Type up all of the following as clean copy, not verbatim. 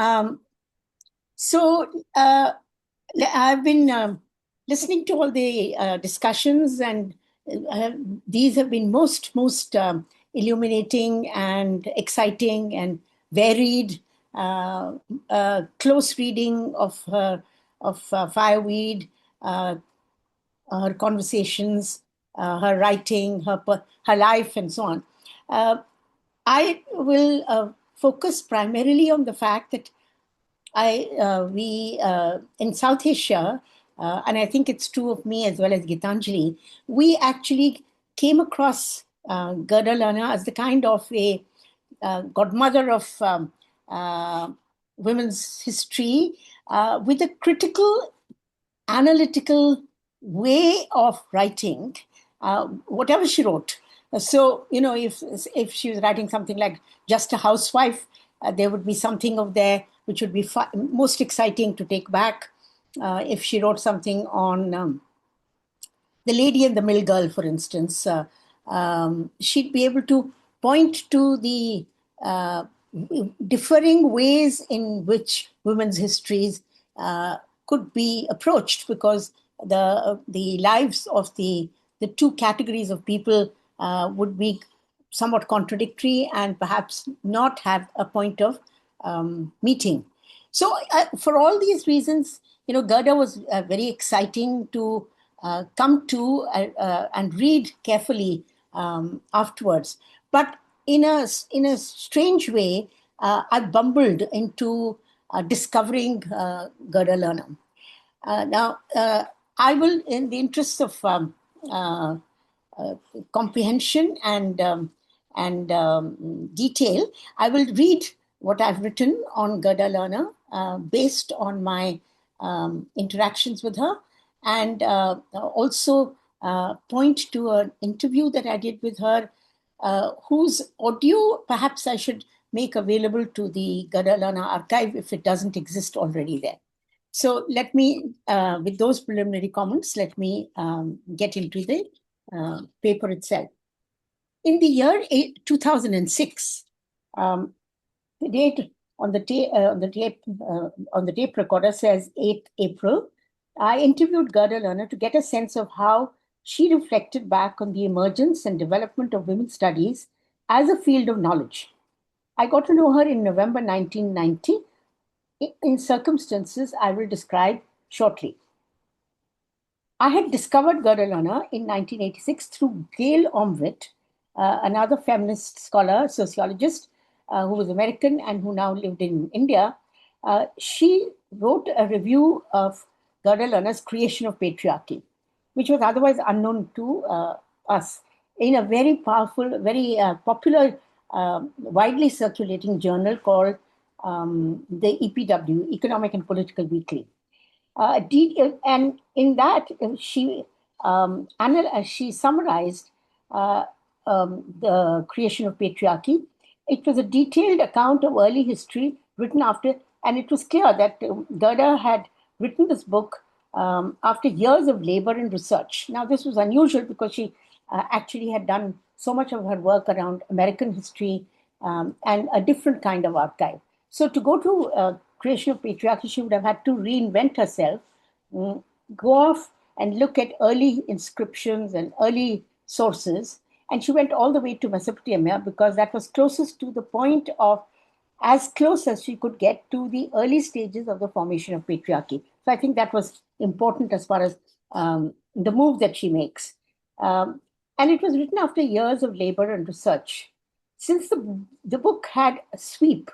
Um, so I've been listening to all the discussions, and uh, these have been most illuminating and exciting and varied. Uh, Close reading of Fireweed, uh, her conversations, her writing, her life, and so on. Uh, I will focus primarily on the fact that we in South Asia, and I think it's true of me as well as Gitanjali, we actually came across Gerda Lerner as the kind of a godmother of uh, women's history, with a critical, analytical way of writing, whatever she wrote. So, if she was writing something like Just a Housewife, there would be something of there which would be most exciting to take back. If she wrote something on The Lady and the Mill Girl, for instance, she'd be able to point to the uh, differing ways in which women's histories could be approached, because the lives of the two categories of people would be somewhat contradictory and perhaps not have a point of meeting. So, for all these reasons, Gerda was very exciting to come to and read carefully afterwards. But in a strange way, I bumbled into discovering Gerda Lerner. Now, I will, in the interest of uh, comprehension and detail, I will read what I've written on Gerda Lerner based on my interactions with her, and also point to an interview that I did with her, whose audio perhaps I should make available to the Gerda Lerner archive if it doesn't exist already there. So let me, with those preliminary comments, let me get into the paper itself. In the year 2006, um, the date on the tape recorder says 8th April. I interviewed Gerda Lerner to get a sense of how she reflected back on the emergence and development of women's studies as a field of knowledge. I got to know her in November 1990 in circumstances I will describe shortly. I had discovered Gerda Lerner in 1986 through Gail Omrit, another feminist scholar, sociologist, who was American and who now lived in India. She wrote a review of Gerda Lerner's Creation of Patriarchy, which was otherwise unknown to us, in a very powerful, very popular, widely circulating journal called the EPW, Economic and Political Weekly. And in that, she summarized the creation of patriarchy. It was a detailed account of early history written after, and it was clear that Gerda had written this book after years of labor and research. Now, this was unusual because she actually had done so much of her work around American history and a different kind of archive. So, to go to creation of patriarchy, she would have had to reinvent herself, go off and look at early inscriptions and early sources. And she went all the way to Mesopotamia because that was closest to the point of, as close as she could get to the early stages of the formation of patriarchy. So I think that was important as far as the move that she makes. And it was written after years of labor and research. Since the book had a sweep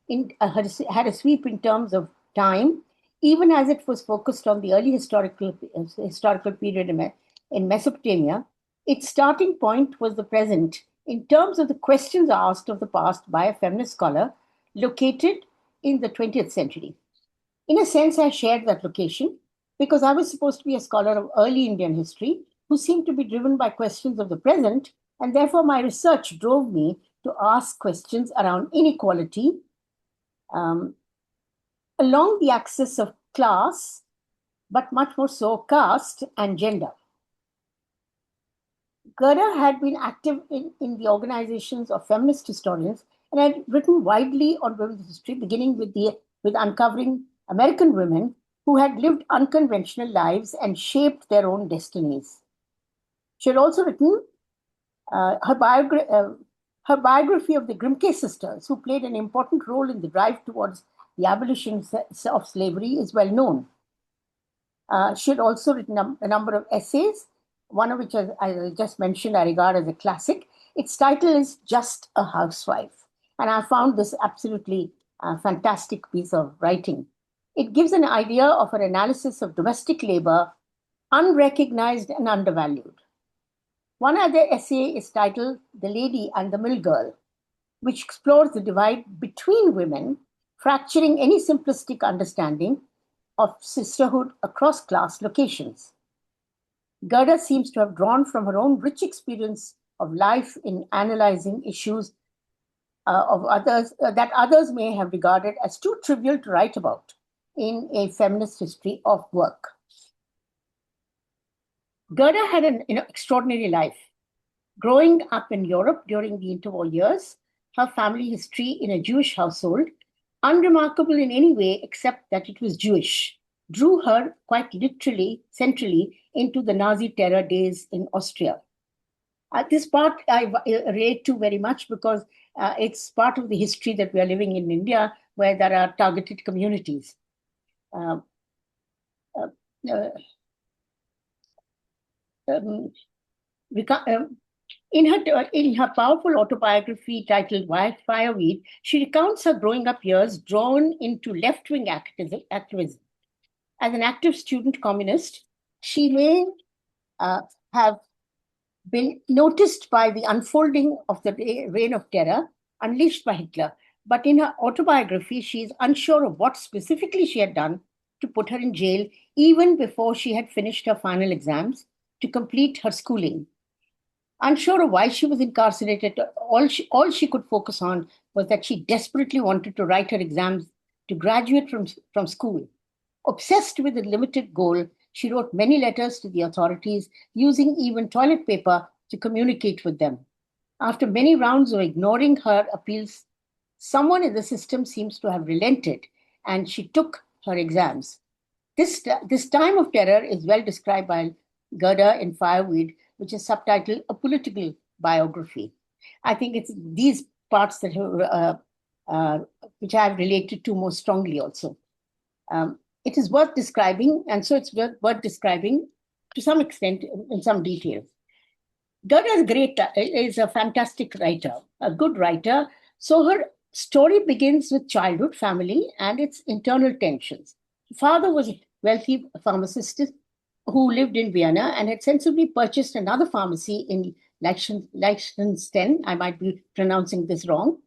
had a sweep in terms of time, even as it was focused on the early historical period in Mesopotamia, its starting point was the present in terms of the questions asked of the past by a feminist scholar located in the 20th century. In a sense, I shared that location because I was supposed to be a scholar of early Indian history who seemed to be driven by questions of the present, and therefore my research drove me to ask questions around inequality um, along the axis of class, but much more so caste and gender. Gerda had been active in the organizations of feminist historians and had written widely on women's history, beginning with the with uncovering American women who had lived unconventional lives and shaped their own destinies. She had also written her, her biography of the Grimke sisters, who played an important role in the drive towards the abolition of slavery, is well known. She had also written a number of essays, one of which I just mentioned I regard as a classic. Its title is Just a Housewife. And I found this absolutely fantastic piece of writing. It gives an idea of an analysis of domestic labor, unrecognized and undervalued. One other essay is titled The Lady and the Mill Girl, which explores the divide between women, fracturing any simplistic understanding of sisterhood across class locations. Gerda seems to have drawn from her own rich experience of life in analyzing issues of others that others may have regarded as too trivial to write about in a feminist history of work. Gerda had an extraordinary life. Growing up in Europe during the interwar years, her family history in a Jewish household, unremarkable in any way except that it was Jewish, drew her quite literally, centrally into the Nazi terror days in Austria. This part I relate to very much because it's part of the history that we are living in India, where there are targeted communities. Um, in her powerful autobiography titled Fireweed, she recounts her growing up years drawn into left-wing activism. As an active student communist, she may have been noticed by the unfolding of the reign of terror unleashed by Hitler. But in her autobiography, she is unsure of what specifically she had done to put her in jail even before she had finished her final exams to complete her schooling. Unsure of why she was incarcerated, all she could focus on was that she desperately wanted to write her exams to graduate from school. Obsessed with a limited goal, she wrote many letters to the authorities, using even toilet paper to communicate with them. After many rounds of ignoring her appeals, someone in the system seems to have relented, and she took her exams. This time of terror is well described by Gerda in Fireweed, which is subtitled A Political Biography. I think it's these parts that which I have related to more strongly also. It is worth describing, and so it's worth describing to some extent in some detail. Gerda is a fantastic writer, a good writer. So her story begins with childhood, family, and its internal tensions. Her father was a wealthy pharmacist who lived in Vienna and had sensibly purchased another pharmacy in Liechtenstein. I might be pronouncing this wrong,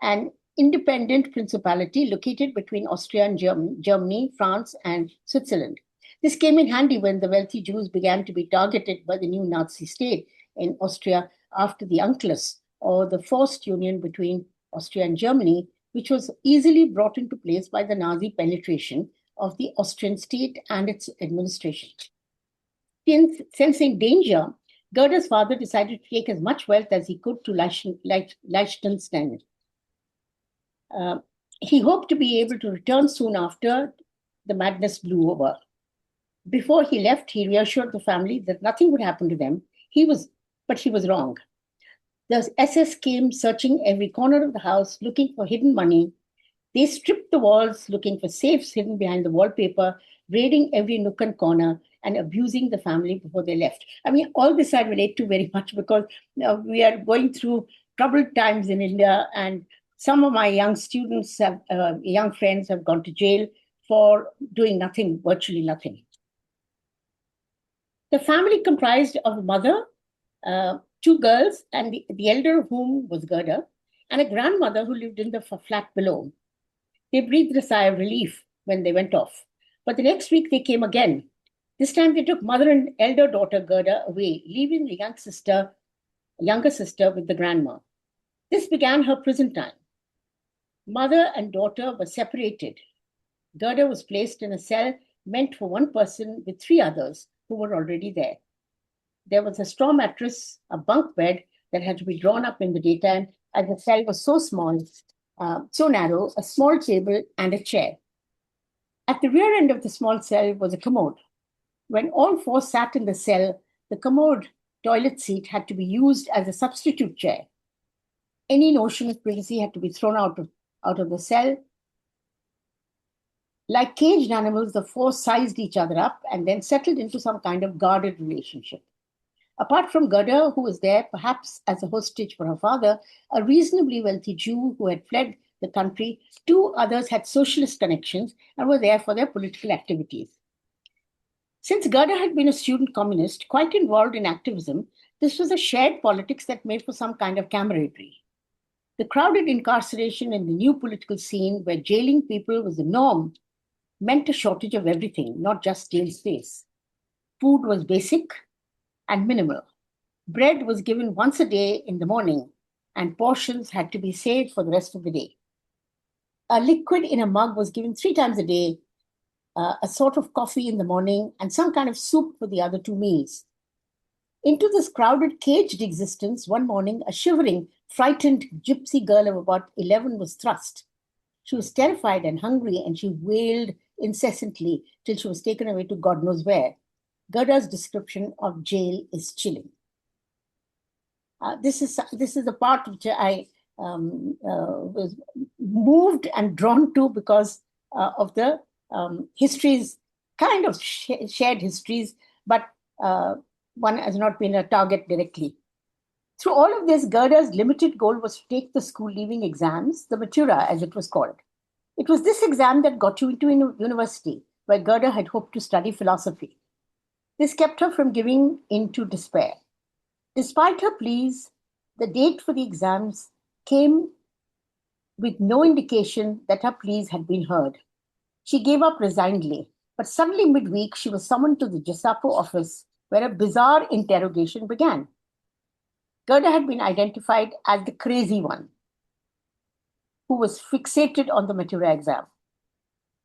an independent principality located between Austria and Germany, France, and Switzerland. This came in handy when the wealthy Jews began to be targeted by the new Nazi state in Austria after the UNCLOS, or the forced union between Austria and Germany, which was easily brought into place by the Nazi penetration of the Austrian state and its administration. Sensing danger, Gerda's father decided to take as much wealth as he could to Liechtenstein. He hoped to be able to return soon after the madness blew over. Before he left, he reassured the family that nothing would happen to them. But he was wrong. The SS came searching every corner of the house, looking for hidden money. They stripped the walls, looking for safes hidden behind the wallpaper, raiding every nook and corner, and abusing the family before they left. I mean, all this I relate to very much because we are going through troubled times in India, and some of my young students, young friends, have gone to jail for doing nothing, virtually nothing. The family comprised of a mother, two girls, and the elder of whom was Gerda, and a grandmother who lived in the flat below. They breathed a sigh of relief when they went off. But the next week they came again. This time they took mother and elder daughter Gerda away, leaving the younger sister with the grandma. This began her prison time. Mother and daughter were separated. Gerda was placed in a cell meant for one person with three others who were already there. There was a straw mattress, a bunk bed that had to be drawn up in the daytime, as the cell was so small, so narrow, a small table and a chair. At the rear end of the small cell was a commode. When all four sat in the cell, the commode toilet seat had to be used as a substitute chair. Any notion of privacy had to be thrown out of the cell. Like caged animals, the four sized each other up and then settled into some kind of guarded relationship. Apart from Gerda, who was there perhaps as a hostage for her father, a reasonably wealthy Jew who had fled the country, two others had socialist connections and were there for their political activities. Since Gerda had been a student communist, quite involved in activism, this was a shared politics that made for some kind of camaraderie. The crowded incarceration in the new political scene, where jailing people was the norm, meant a shortage of everything, not just jail space. Food was basic and minimal. Bread was given once a day in the morning, and portions had to be saved for the rest of the day. A liquid in a mug was given 3 times a day, a sort of coffee in the morning, and some kind of soup for the other 2 meals. Into this crowded, caged existence, one morning, a shivering, frightened gypsy girl of about 11 was thrust. She was terrified and hungry, and she wailed incessantly till she was taken away to God knows where. Gerda's description of jail is chilling. This is the part which I was moved and drawn to because of the histories, kind of shared histories, but one has not been a target directly. Through all of this, Gerda's limited goal was to take the school leaving exams, the Matura as it was called. It was this exam that got you into university, where Gerda had hoped to study philosophy. This kept her from giving in to despair. Despite her pleas, the date for the exams came with no indication that her pleas had been heard. She gave up resignedly, but suddenly midweek she was summoned to the Gestapo office where a bizarre interrogation began. Gerda had been identified as the crazy one who was fixated on the Matura exam.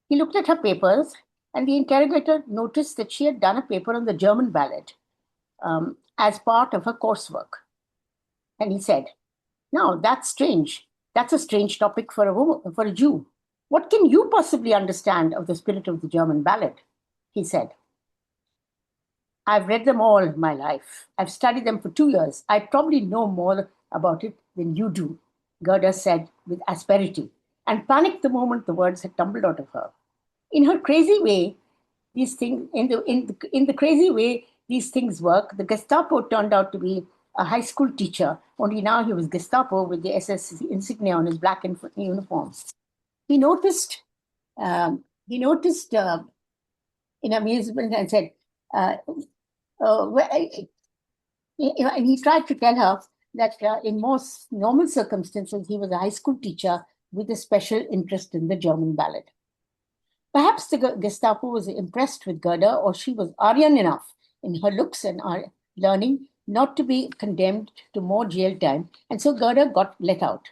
He looked at her papers, and the interrogator noticed that she had done a paper on the German ballad as part of her coursework. And he said, "Now, that's strange. That's a strange topic for a Jew. What can you possibly understand of the spirit of the German ballad?" He said. "I've read them all my life. I've studied them for 2 years. I probably know more about it than you do," Gerda said with asperity, and panicked the moment the words had tumbled out of her. In her crazy way, these things in the crazy way these things work, the Gestapo turned out to be a high school teacher. Only now he was Gestapo with the SS insignia on his black uniform. He noticed in amusement and said, and he tried to tell her that in most normal circumstances, he was a high school teacher with a special interest in the German ballad. Perhaps the Gestapo was impressed with Gerda, or she was Aryan enough in her looks and learning not to be condemned to more jail time, and so Gerda got let out.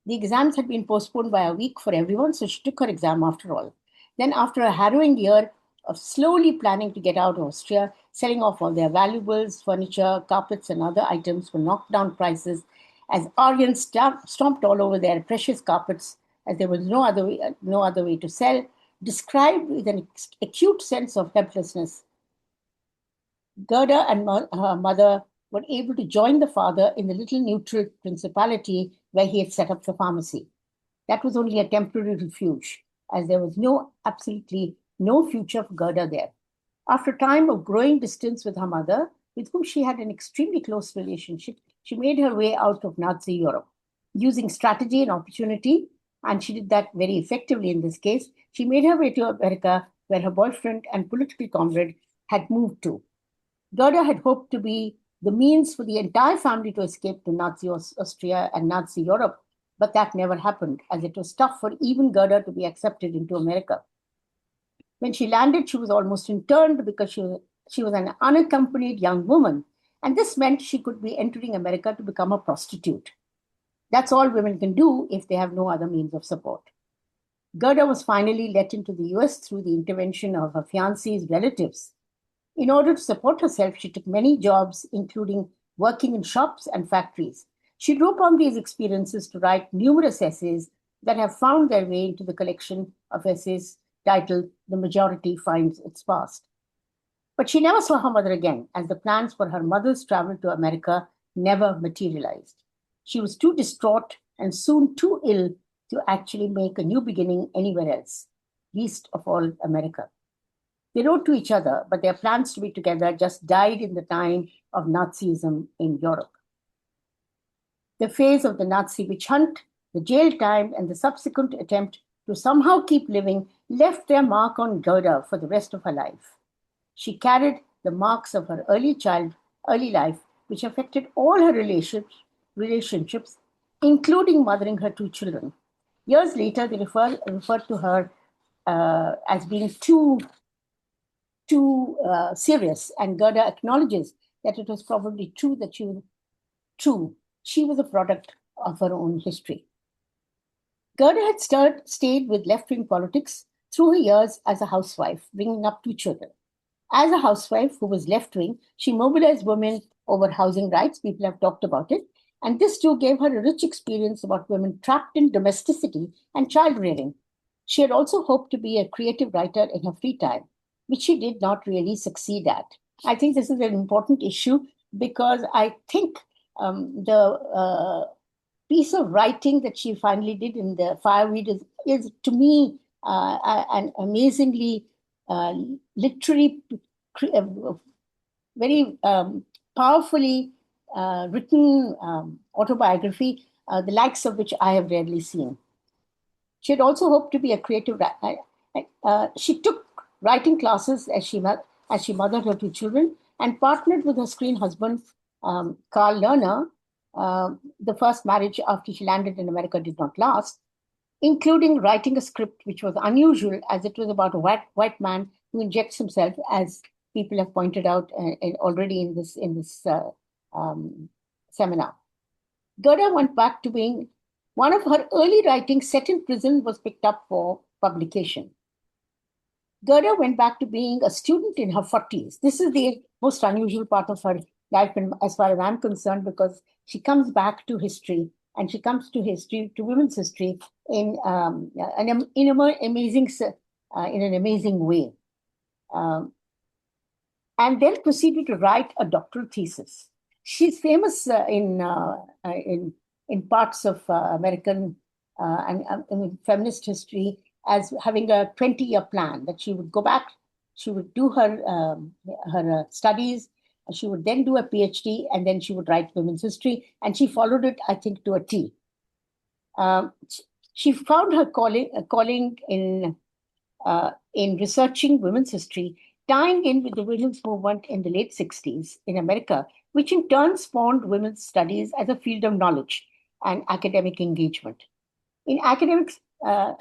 The exams had been postponed by a week for everyone, so she took her exam after all. Then, after a harrowing year of slowly planning to get out of Austria, selling off all their valuables, furniture, carpets, and other items for knocked down prices, as Aryans stomped all over their precious carpets, as there was no other way to sell, described with an acute sense of helplessness. Gerda and her mother were able to join the father in the little neutral principality where he had set up the pharmacy. That was only a temporary refuge, as there was absolutely no future for Gerda there. After a time of growing distance with her mother, with whom she had an extremely close relationship, she made her way out of Nazi Europe. Using strategy and opportunity, and she did that very effectively in this case, she made her way to America, where her boyfriend and political comrade had moved to. Gerda had hoped to be the means for the entire family to escape to Nazi Austria and Nazi Europe, but that never happened, as it was tough for even Gerda to be accepted into America. When she landed, she was almost interned because she was an unaccompanied young woman, and this meant she could be entering America to become a prostitute. That's all women can do if they have no other means of support. Gerda was finally let into the US through the intervention of her fiancé's relatives. In order to support herself, she took many jobs, including working in shops and factories. She drew upon these experiences to write numerous essays that have found their way into the collection of essays titled The Majority Finds Its Past. But she never saw her mother again, as the plans for her mother's travel to America never materialized. She was too distraught and soon too ill to actually make a new beginning anywhere else, least of all America. They wrote to each other, but their plans to be together just died in the time of Nazism in Europe. The phase of the Nazi witch hunt, the jail time, and the subsequent attempt to somehow keep living left their mark on Gerda for the rest of her life. She carried the marks of her early life, which affected all her relationships, including mothering her two children. Years later, they referred to her as being too serious, and Gerda acknowledges that it was probably true that she was a product of her own history. Gerda had stayed with left-wing politics through her years as a housewife, bringing up two children. As a housewife who was left-wing, she mobilized women over housing rights. People have talked about it. And this too gave her a rich experience about women trapped in domesticity and child rearing. She had also hoped to be a creative writer in her free time, which she did not really succeed at. I think this is an important issue because I think the piece of writing that she finally did in the Fireweed is to me, an amazingly literary, very powerfully written autobiography, the likes of which I have rarely seen. She had also hoped to be a creative writer. She took writing classes as she mothered her two children and partnered with her screen husband, Carl Lerner. The first marriage after she landed in America did not last, including writing a script which was unusual as it was about a white man who injects himself, as people have pointed out already in this seminar. Gerda went back to being one of her early writings set in prison was picked up for publication. Gerda went back to being a student in her 40s. This is the most unusual part of her life, as far as I'm concerned, because she comes back to history, and she comes to women's history in an amazing way. And then proceeded to write a doctoral thesis. She's famous in parts of American and feminist history as having a 20-year plan that she would go back, she would do her studies, she would then do a PhD, and then she would write women's history, and she followed it, I think, to a T. She found her calling in researching women's history, tying in with the women's movement in the late 60s in America, which in turn spawned women's studies as a field of knowledge and academic engagement. In academics, as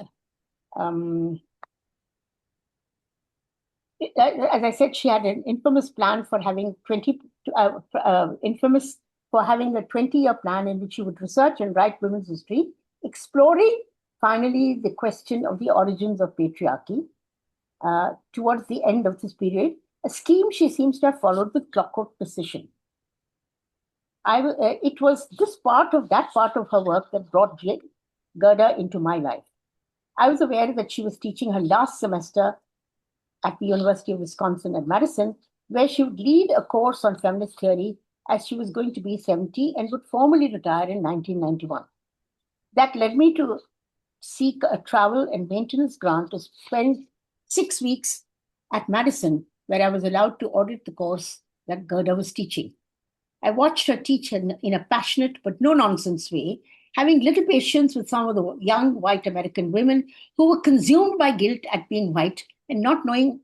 I said, she had an infamous plan for having for having a 20-year plan in which she would research and write women's history, exploring finally the question of the origins of patriarchy towards the end of this period, a scheme she seems to have followed with clockwork precision. It was that part of her work that brought Gerda into my life. I was aware that she was teaching her last semester at the University of Wisconsin at Madison, where she would lead a course on feminist theory as she was going to be 70 and would formally retire in 1991. That led me to seek a travel and maintenance grant to spend 6 weeks at Madison, where I was allowed to audit the course that Gerda was teaching. I watched her teach in a passionate but no-nonsense way, having little patience with some of the young white American women who were consumed by guilt at being white and not knowing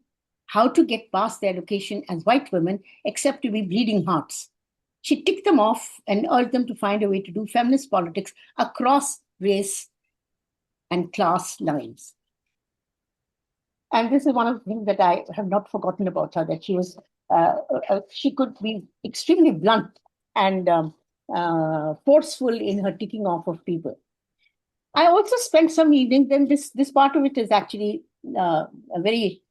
how to get past their location as white women except to be bleeding hearts. She ticked them off and urged them to find a way to do feminist politics across race and class lines. And this is one of the things that I have not forgotten about her, that she could be extremely blunt and forceful in her ticking off of people. I also spent some evenings, and this part of it is actually a very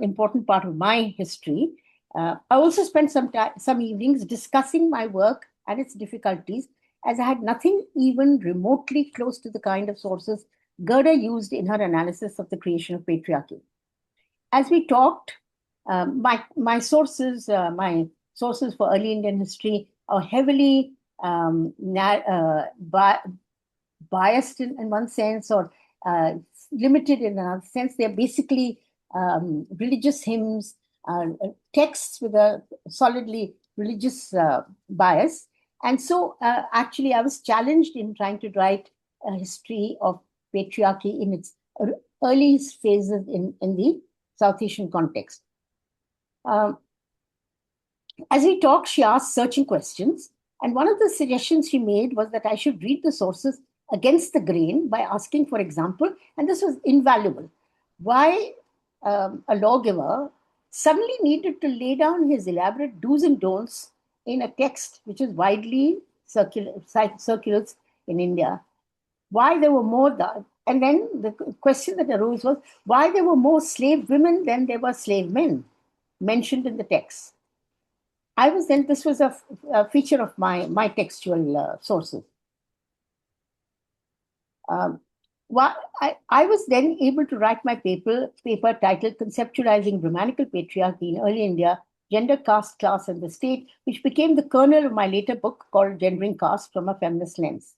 important part of my history. I also spent some evenings discussing my work and its difficulties, as I had nothing even remotely close to the kind of sources Gerda used in her analysis of the creation of patriarchy. as we talked, my sources for early Indian history are heavily biased in one sense, or limited in another sense. They're basically religious hymns, texts with a solidly religious bias. And so, actually, I was challenged in trying to write a history of patriarchy in its early phases in the South Asian context. Um, as we talked, she asked searching questions. And one of the suggestions she made was that I should read the sources against the grain by asking, for example, and this was invaluable, why a lawgiver suddenly needed to lay down his elaborate do's and don'ts in a text which is widely circulates in India. Why there were and then the question that arose was why there were more slave women than there were slave men mentioned in the text. This was a feature of my textual sources. I was then able to write my paper titled Conceptualizing Brahmanical Patriarchy in Early India, Gender, Caste, Class, and the State, which became the kernel of my later book called Gendering Caste from a Feminist Lens.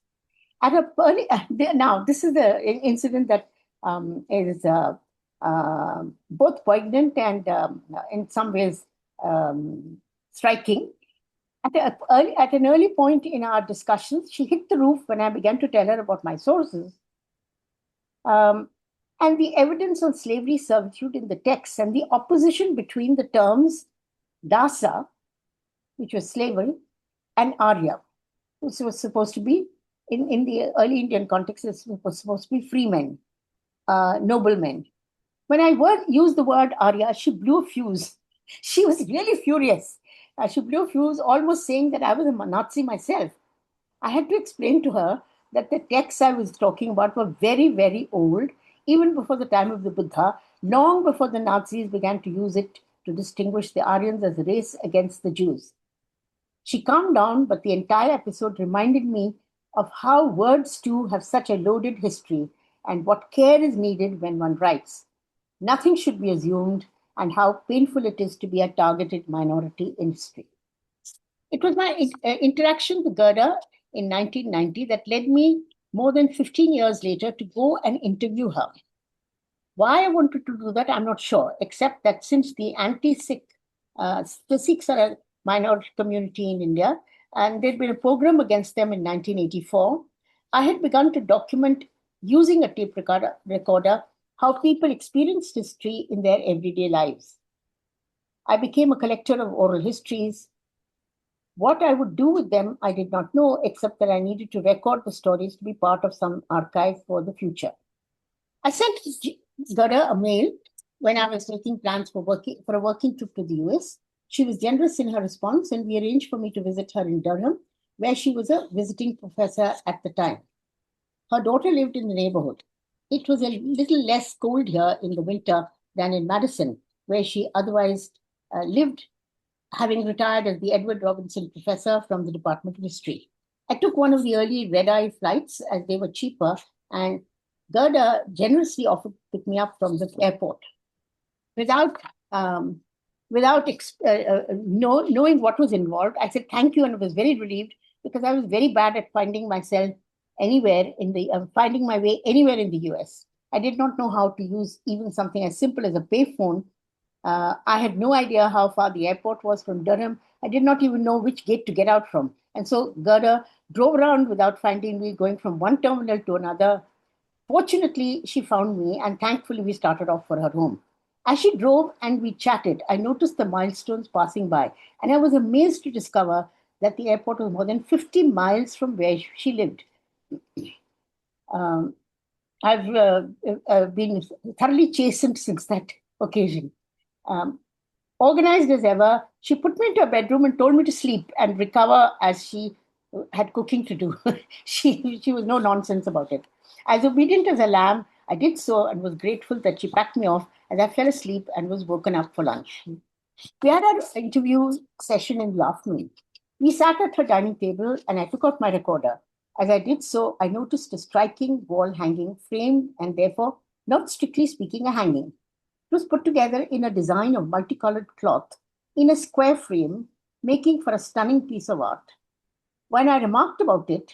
Now, this is the incident that is both poignant and in some ways striking. At an early point in our discussions, she hit the roof when I began to tell her about my sources and the evidence on slavery servitude in the text and the opposition between the terms dasa, which was slavery, and arya, which was supposed to be, in the early Indian context, it was supposed to be free men, noblemen. When I used the word arya, she blew a fuse. She was really furious. She blew a fuse, almost saying that I was a Nazi myself. I had to explain to her that the texts I was talking about were very, very old, even before the time of the Buddha, long before the Nazis began to use it to distinguish the Aryans as a race against the Jews. She calmed down, but the entire episode reminded me of how words too have such a loaded history and what care is needed when one writes. Nothing should be assumed, and how painful it is to be a targeted minority in history. It was my interaction with Gerda in 1990 that led me more than 15 years later to go and interview her. Why I wanted to do that, I'm not sure, except that since the anti-Sikh, the Sikhs are a minority community in India, and there'd been a pogrom against them in 1984, I had begun to document using a tape recorder how people experienced history in their everyday lives. I became a collector of oral histories. What I would do with them, I did not know, except that I needed to record the stories to be part of some archive for the future. I sent Gerda a mail when I was making plans for a working trip to the US. She was generous in her response, and we arranged for me to visit her in Durham, where she was a visiting professor at the time. Her daughter lived in the neighborhood. It was a little less cold here in the winter than in Madison, where she otherwise lived, having retired as the Edward Robinson Professor from the Department of History. I took one of the early red-eye flights as they were cheaper, and Gerda generously offered to pick me up from the airport. Without knowing what was involved, I said thank you and was very relieved because I was very bad at finding myself finding my way anywhere in the US. I did not know how to use even something as simple as a payphone. I had no idea how far the airport was from Durham. I did not even know which gate to get out from. And so Gerda drove around without finding me, going from one terminal to another. Fortunately, she found me, and thankfully, we started off for her home. As she drove and we chatted, I noticed the milestones passing by, and I was amazed to discover that the airport was more than 50 miles from where she lived. I've been thoroughly chastened since that occasion. Organized as ever, she put me into a bedroom and told me to sleep and recover as she had cooking to do. She was no nonsense about it. As obedient as a lamb, I did so and was grateful that she packed me off as I fell asleep and was woken up for lunch. We had our interview session in the afternoon. We sat at her dining table and I took out my recorder. As I did so, I noticed a striking wall hanging, framed and therefore, not strictly speaking, a hanging. It was put together in a design of multicolored cloth in a square frame, making for a stunning piece of art. When I remarked about it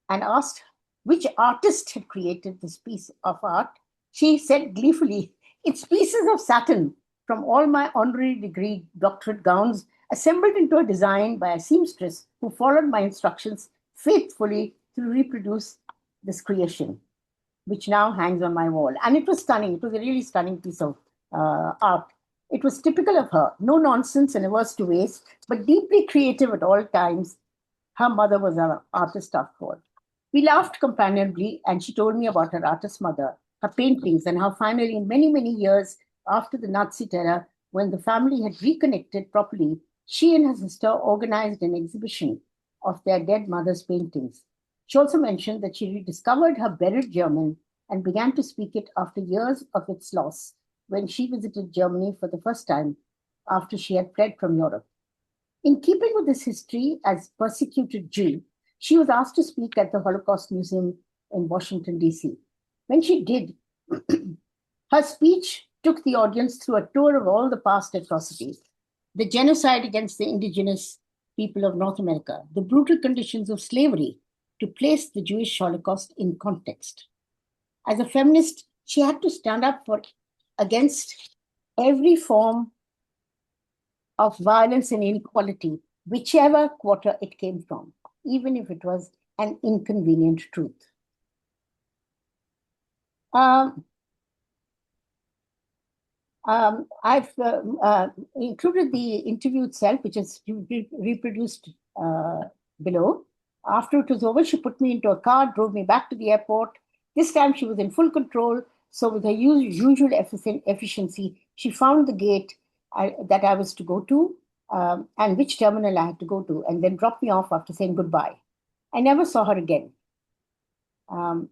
and asked which artist had created this piece of art, she said gleefully, "It's pieces of satin from all my honorary degree doctorate gowns assembled into a design by a seamstress who followed my instructions faithfully to reproduce this creation, which now hangs on my wall." And it was stunning. It was a really stunning piece of art. It was typical of her, no nonsense and averse to waste, but deeply creative at all times. Her mother was an artist after all. We laughed companionably, and she told me about her artist mother, her paintings, and how finally, many, many years after the Nazi terror, when the family had reconnected properly, she and her sister organized an exhibition of their dead mother's paintings. She also mentioned that she rediscovered her buried German and began to speak it after years of its loss when she visited Germany for the first time after she had fled from Europe. In keeping with this history as persecuted Jew, she was asked to speak at the Holocaust Museum in Washington, D.C. When she did, her speech took the audience through a tour of all the past atrocities: the genocide against the indigenous people of North America, the brutal conditions of slavery, to place the Jewish Holocaust in context. As a feminist, she had to stand up against every form of violence and inequality, whichever quarter it came from, even if it was an inconvenient truth. I've included the interview itself, which is reproduced below. After it was over, she put me into a car, drove me back to the airport. This time she was in full control. So with her usual efficiency, she found the gate that I was to go to and which terminal I had to go to, and then dropped me off after saying goodbye. I never saw her again. I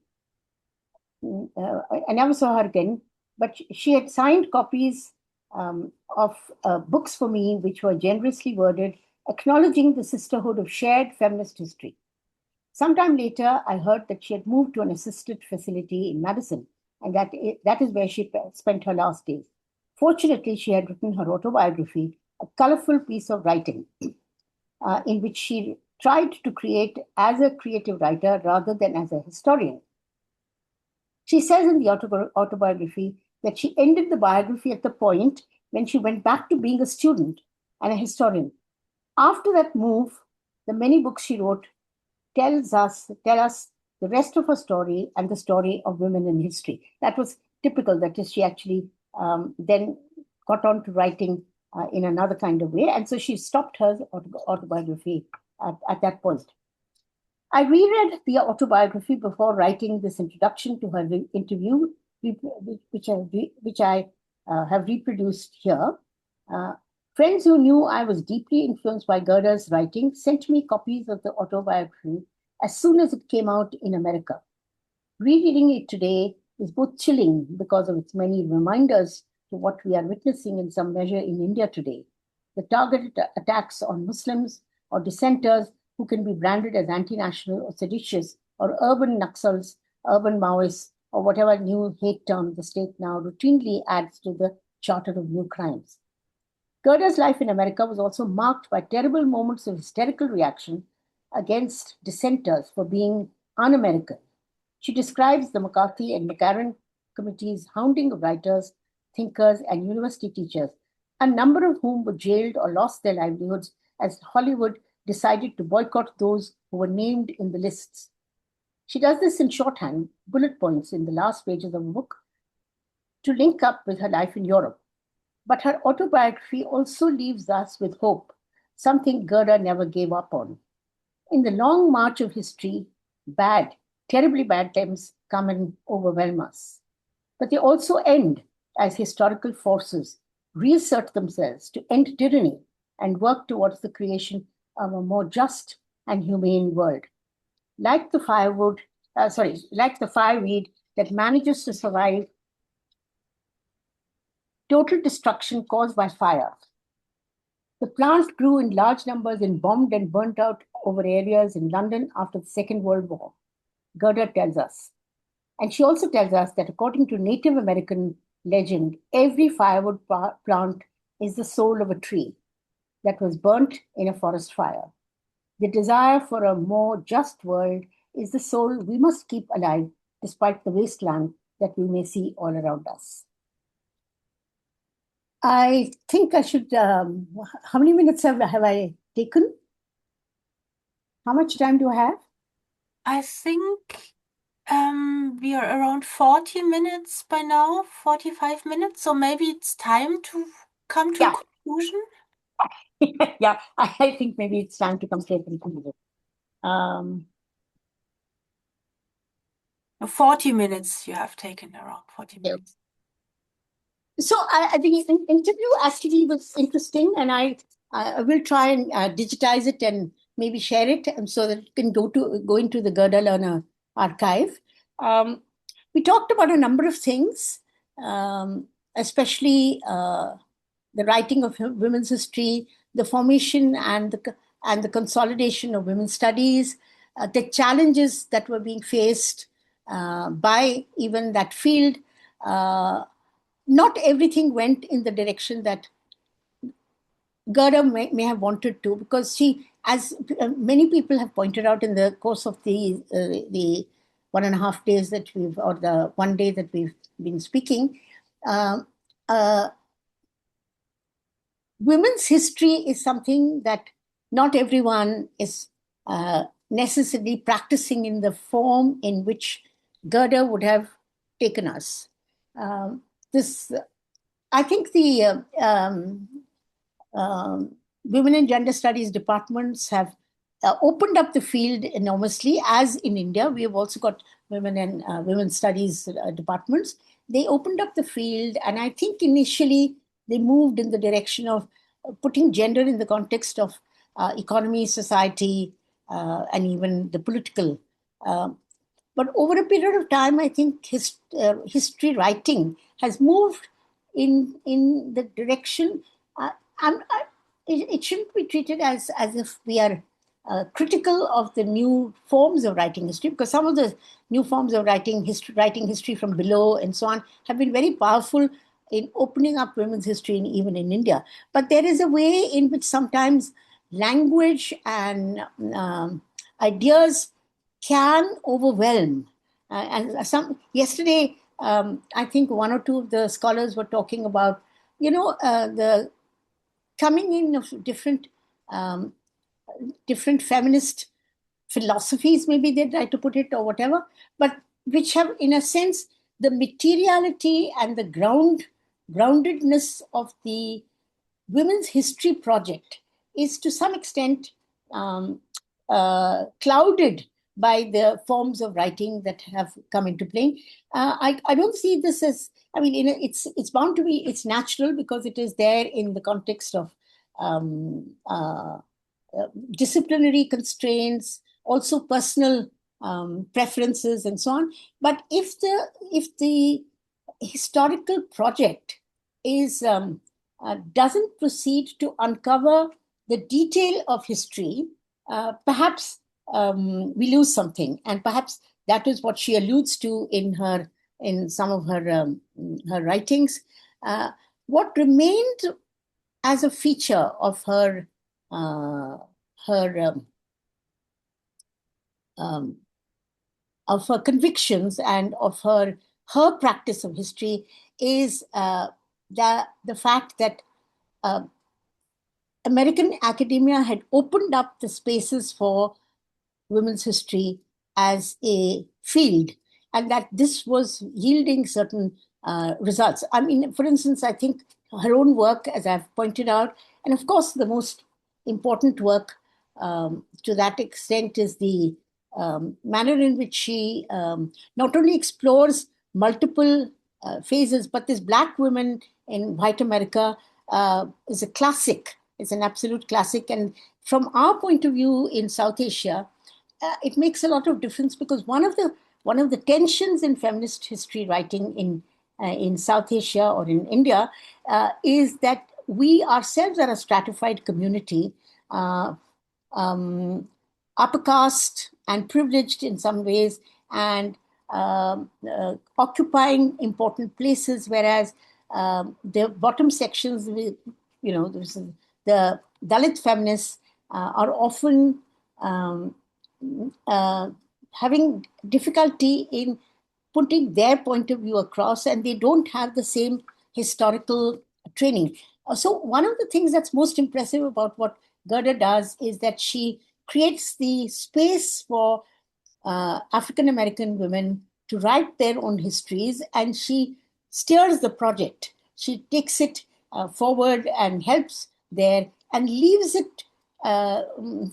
never saw her again, but she had signed copies of books for me, which were generously worded, acknowledging the sisterhood of shared feminist history. Sometime later, I heard that she had moved to an assisted facility in Madison, and that is where she spent her last days. Fortunately, she had written her autobiography, a colorful piece of writing, in which she tried to create as a creative writer rather than as a historian. She says in the autobiography that she ended the biography at the point when she went back to being a student and a historian. After that move, the many books she wrote tell us the rest of her story and the story of women in history. That was typical. That is, she actually then got on to writing in another kind of way. And so she stopped her autobiography at that point. I reread the autobiography before writing this introduction to her interview, which I have reproduced here. Friends who knew I was deeply influenced by Gerda's writing sent me copies of the autobiography as soon as it came out in America. Rereading it today is both chilling because of its many reminders to what we are witnessing in some measure in India today. The targeted attacks on Muslims or dissenters who can be branded as anti-national or seditious or urban Naxals, urban Maoists, or whatever new hate term the state now routinely adds to the charter of new crimes. Gerda's life in America was also marked by terrible moments of hysterical reaction against dissenters for being un-American. She describes the McCarthy and McCarran committees hounding of writers, thinkers, and university teachers, a number of whom were jailed or lost their livelihoods as Hollywood decided to boycott those who were named in the lists. She does this in shorthand, bullet points in the last pages of the book, to link up with her life in Europe. But her autobiography also leaves us with hope, something Gerda never gave up on. In the long march of history, terribly bad times come and overwhelm us. But they also end as historical forces reassert themselves to end tyranny and work towards the creation of a more just and humane world. Like the fireweed that manages to survive total destruction caused by fire. The plant grew in large numbers and bombed and burnt out over areas in London after the Second World War, Gerda tells us. And she also tells us that according to Native American legend, every firewood plant is the soul of a tree that was burnt in a forest fire. The desire for a more just world is the soul we must keep alive despite the wasteland that we may see all around us. I think I should. How many minutes have I taken? How much time do I have? I think we are around 40 minutes by now, 45 minutes. So maybe it's time to come to a Yeah, conclusion. yeah. I think maybe it's time to come to a conclusion. Um, 40 minutes you have taken, around 40 yeah. minutes. So I think the interview actually was interesting, and I will try and digitize it and maybe share it, and so that it can go into the Gerda Learner archive. Um, we talked about a number of things, especially the writing of women's history, the formation and the consolidation of women's studies, the challenges that were being faced by even that field. Not everything went in the direction that Gerda may have wanted to, because she, as many people have pointed out in the course of the 1.5 days that we've, or the one day that we've been speaking, uh, uh, women's history is something that not everyone is necessarily practicing in the form in which Gerda would have taken us. Um, this, I think, the women and gender studies departments have opened up the field enormously. As in India, we have also got women and women's studies departments. They opened up the field, and I think initially they moved in the direction of putting gender in the context of economy, society, and even the political. Uh, but over a period of time, I think history writing has moved in the direction. Uh, it shouldn't be treated as if we are critical of the new forms of writing history, because some of the new forms of writing history from below and so on, have been very powerful in opening up women's history, even in India. But there is a way in which sometimes language and ideas can overwhelm. And some yesterday, I think one or two of the scholars were talking about, the coming in of um, different feminist philosophies, maybe they try to put it, or whatever, but which have, in a sense, the materiality and the groundedness of the women's history project is to some extent um, clouded by the forms of writing that have come into play. I don't see this as, I mean, it's bound to be, it's natural because it is there in the context of um, uh, disciplinary constraints, also personal preferences, and so on. But if the historical project is doesn't proceed to uncover the detail of history, perhaps we lose something, and perhaps that is what she alludes to in some of her writings. Uh, what remained as a feature of uh, her um, of her convictions and of her practice of history is the fact that uh, American academia had opened up the spaces for women's history as a field, and that this was yielding certain results. I mean, for instance, I think her own work, as I've pointed out, and of course, the most important work to that extent is the manner in which she not only explores multiple phases, but this Black women in white America is a classic. It's an absolute classic. And from our point of view in South Asia, it makes a lot of difference, because one of the tensions in feminist history writing in South Asia or in India is that we ourselves are a stratified community, uh, um, upper caste and privileged in some ways, and occupying important places, whereas the bottom sections, the Dalit feminists are often uh, having difficulty in putting their point of view across, and they don't have the same historical training. So, one of the things that's most impressive about what Gerda does is that she creates the space for African American women to write their own histories, and she steers the project. She takes it forward and helps there and leaves it,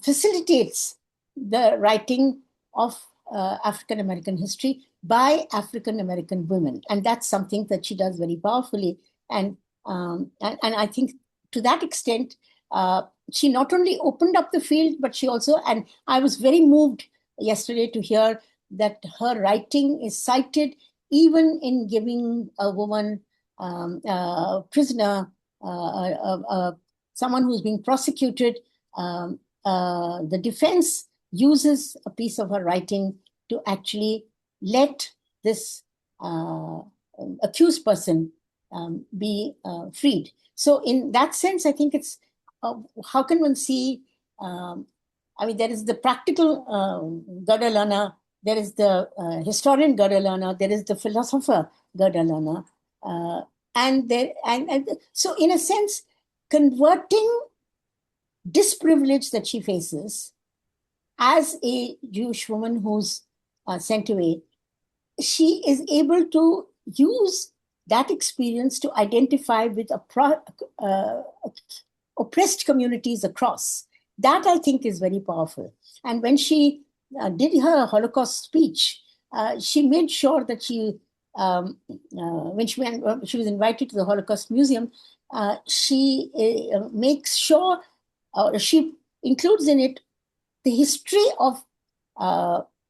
facilitates the writing of African American history by African American women. And that's something that she does very powerfully. And I think to that extent, she not only opened up the field, but she also, and I was very moved yesterday to hear that her writing is cited even in giving a woman, prisoner, someone who's being prosecuted, the defense uses a piece of her writing to actually let this accused person be freed. So, in that sense, I think it's how can one see? I mean, there is the practical Gerda Lerner, there is the historian Gerda Lerner, there is the philosopher Gerda Lerner, and so, in a sense, converting disprivilege that she faces as a Jewish woman who's sent away, she is able to use that experience to identify with oppressed communities across. That, I think, is very powerful. And when she did her Holocaust speech, she made sure that when she was invited to the Holocaust Museum, she makes sure, she includes in it the history of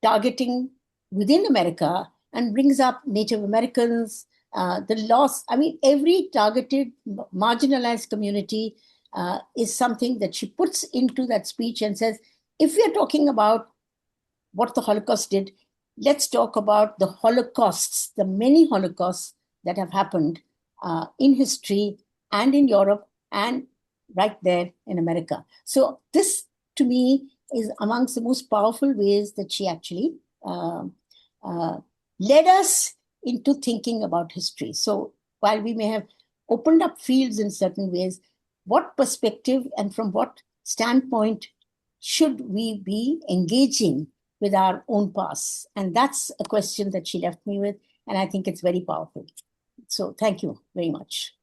targeting within America, and brings up Native Americans, the loss. I mean, every targeted, marginalized community is something that she puts into that speech and says, if we are talking about what the Holocaust did, let's talk about the Holocausts, the many Holocausts that have happened in history and in Europe and right there in America. So this, to me, is amongst the most powerful ways that she actually led us into thinking about history. So while we may have opened up fields in certain ways, what perspective and from what standpoint should we be engaging with our own past? And that's a question that she left me with, and I think it's very powerful. So thank you very much.